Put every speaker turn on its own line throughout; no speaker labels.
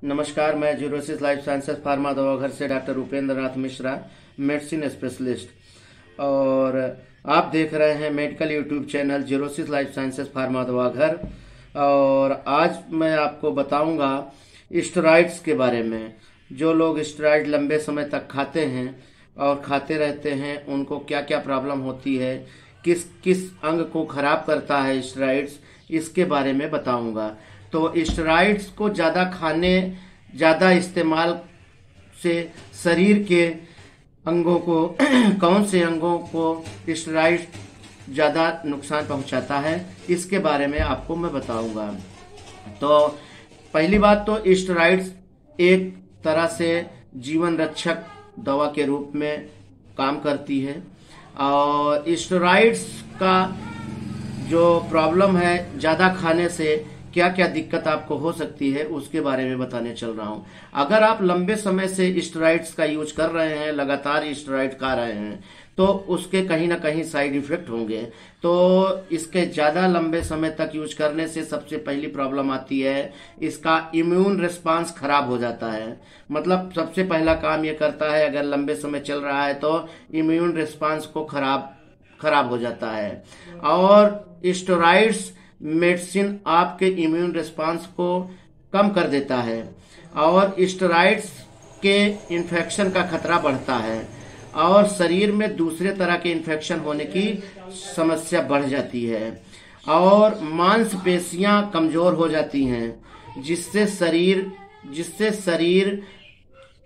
नमस्कार, मैं xerosis life sciences pharma दवा घर से doctor Upendra Nath Mishra, medicine specialist. और आप देख रहे हैं medical YouTube channel xerosis life sciences pharma दवा घर। और आज मैं आपको बताऊंगा स्टेरॉइड्स के बारे में। जो लोग स्टेरॉइड लंबे समय तक खाते हैं और खाते रहते हैं, उनको क्या क्या प्रॉब्लम होती है, किस किस अंग को खराब करता है स्टेरॉइड्स, इसके बारे में बताऊंगा। तो स्टेरॉइड्स को ज़्यादा इस्तेमाल से शरीर के अंगों को कौन से अंगों को स्टेरॉइड ज़्यादा नुकसान पहुंचाता है, इसके बारे में आपको मैं बताऊंगा। तो पहली बात तो स्टेरॉइड्स एक तरह से जीवन रक्षक दवा के रूप में काम करती है। और स्टेरॉइड्स का जो प्रॉब्लम है, ज़्यादा खाने से क्या क्या दिक्कत आपको हो सकती है, उसके बारे में बताने चल रहा हूं। अगर आप लंबे समय से स्टेरॉइड्स का यूज कर रहे हैं, लगातार स्टेरॉइड खा रहे हैं, तो उसके कहीं ना कहीं साइड इफेक्ट होंगे। तो इसके ज़्यादा लंबे समय तक यूज करने से सबसे पहली प्रॉब्लम आती है, इसका इम्यून रिस्पांस खराब हो जाता है। मतलब सबसे पहला काम ये करता है, अगर लंबे समय चल रहा है तो इम्यून रिस्पांस को खराब हो जाता है। और स्टेरॉइड्स मेडिसिन आपके इम्यून रिस्पांस को कम कर देता है और स्टेरॉइड्स के इन्फेक्शन का खतरा बढ़ता है और शरीर में दूसरे तरह के इन्फेक्शन होने की समस्या बढ़ जाती है और मांसपेशियां कमजोर हो जाती हैं, जिससे शरीर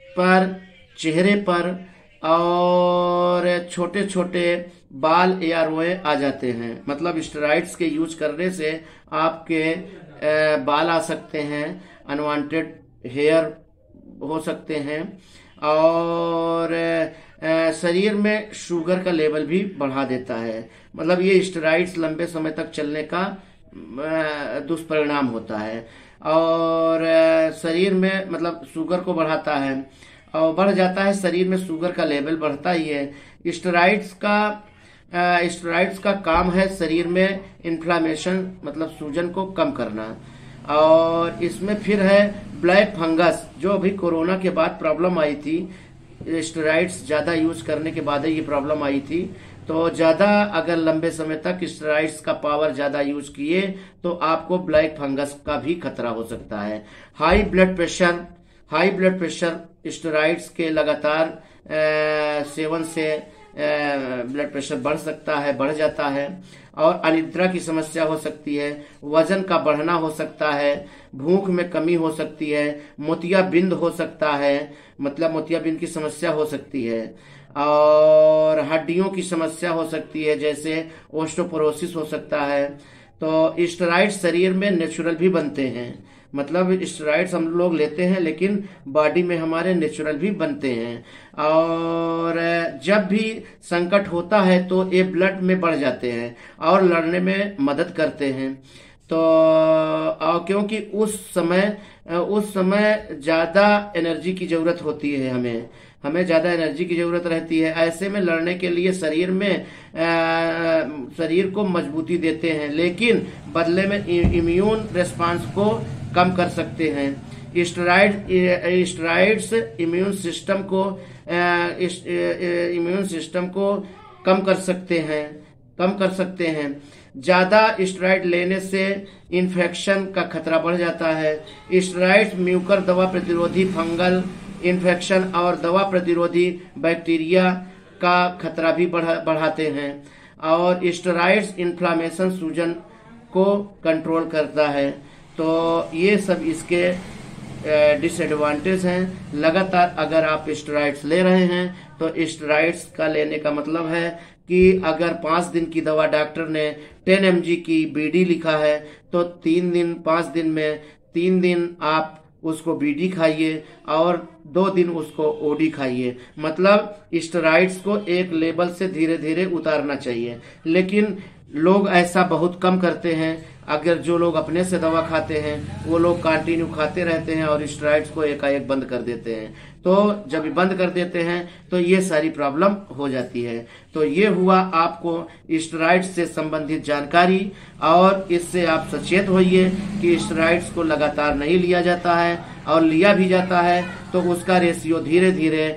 पर, चेहरे पर और छोटे छोटे बाल या रोए आ जाते हैं। मतलब स्टेरॉइड्स के यूज करने से आपके बाल आ सकते हैं, अनवांटेड हेयर हो सकते हैं और शरीर में शुगर का लेवल भी बढ़ा देता है। मतलब ये स्टेरॉइड्स लंबे समय तक चलने का दुष्परिणाम होता है और शरीर में मतलब शुगर को बढ़ाता है और बढ़ जाता है। शरीर में शुगर का लेवल बढ़ता ही है। स्टेरॉइड्स का काम है शरीर में इन्फ्लामेशन मतलब सूजन को कम करना। और इसमें फिर है ब्लैक फंगस, जो अभी कोरोना के बाद प्रॉब्लम आई थी। स्टेरॉइड्स ज़्यादा यूज करने के बाद ये प्रॉब्लम आई थी। तो ज़्यादा अगर लंबे समय तक स्टेरॉइड्स का पावर ज़्यादा यूज किए तो आपको ब्लैक फंगस का भी खतरा हो सकता है। हाई ब्लड प्रेशर स्टेरॉइड्स के लगातार सेवन से ब्लड प्रेशर बढ़ जाता है और अनिद्रा की समस्या हो सकती है, वजन का बढ़ना हो सकता है, भूख में कमी हो सकती है, मोतियाबिंद हो सकता है, मतलब मोतियाबिंद की समस्या हो सकती है और हड्डियों की समस्या हो सकती है, जैसे ओस्टोपोरोसिस हो सकता है। तो स्टेरॉइड्स शरीर में नेचुरल भी बनते हैं। मतलब स्टेरॉइड्स हम लोग लेते हैं लेकिन बॉडी में हमारे नेचुरल भी बनते हैं और जब भी संकट होता है तो ये ब्लड में बढ़ जाते हैं और लड़ने में मदद करते हैं। तो क्योंकि उस समय ज्यादा एनर्जी की जरूरत होती है, हमें ज्यादा एनर्जी की जरूरत रहती है। ऐसे में लड़ने के लिए शरीर को मजबूती देते हैं, लेकिन बदले में इम्यून रिस्पांस को कम कर सकते हैं। स्टेरॉइड्स इम्यून सिस्टम को कम कर सकते हैं। ज्यादा स्टेरॉइड लेने से इन्फेक्शन का खतरा बढ़ जाता है। स्टेरॉइड्स म्यूकर दवा प्रतिरोधी फंगल इन्फेक्शन और दवा प्रतिरोधी बैक्टीरिया का खतरा भी बढ़ाते हैं और स्टेरॉइड्स इन्फ्लामेशन सूजन को कंट्रोल करता है। तो ये सब इसके डिसएडवांटेज हैं। लगातार अगर आप स्टेरॉइड्स ले रहे हैं तो स्टेरॉइड्स का लेने का मतलब है कि अगर 5 दिन की दवा डॉक्टर ने 10 mg की बीडी लिखा है तो 5 दिन में 3 दिन आप उसको बीडी खाइए और 2 दिन उसको ओडी खाइए। मतलब स्टेरॉइड्स को एक लेवल से धीरे धीरे उतारना चाहिए। लेकिन लोग ऐसा बहुत कम करते हैं। अगर जो लोग अपने से दवा खाते हैं वो लोग कंटिन्यू खाते रहते हैं और स्टेरॉइड्स को एकाएक बंद कर देते हैं। तो जब बंद कर देते हैं तो ये सारी प्रॉब्लम हो जाती है। तो ये हुआ आपको स्टेरॉइड्स से संबंधित जानकारी, और इससे आप सचेत होइए कि स्टेरॉइड्स को लगातार नहीं लिया जाता है, और लिया भी जाता है तो उसका रेशियो धीरे धीरे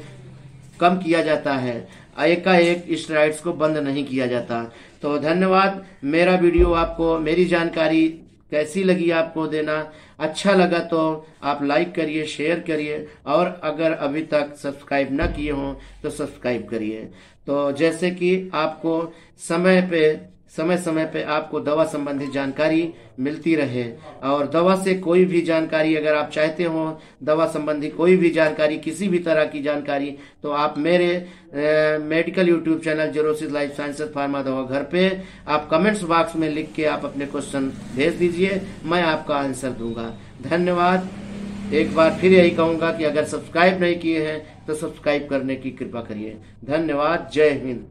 कम किया जाता है, एकाएक स्टेरॉइड्स को बंद नहीं किया जाता। तो धन्यवाद। मेरा वीडियो आपको, मेरी जानकारी कैसी लगी आपको देना अच्छा लगा तो आप लाइक करिए, शेयर करिए, और अगर अभी तक सब्सक्राइब न किए हों तो सब्सक्राइब करिए। तो जैसे कि आपको समय समय पे आपको दवा संबंधी जानकारी मिलती रहे, और दवा से कोई भी जानकारी अगर आप चाहते हो, दवा संबंधी कोई भी जानकारी, किसी भी तरह की जानकारी, तो आप मेरे medical YouTube channel xerosis life sciences pharma दवा घर पे आप कमेंट्स बॉक्स में लिख के आप अपने क्वेश्चन भेज दीजिए, मैं आपका आंसर दूंगा। धन्यवाद। एक बार फिर यही कहूंगा कि अगर सब्सक्राइब नहीं किए हैं तो सब्सक्राइब करने की कृपा करिए। धन्यवाद। जय हिंद।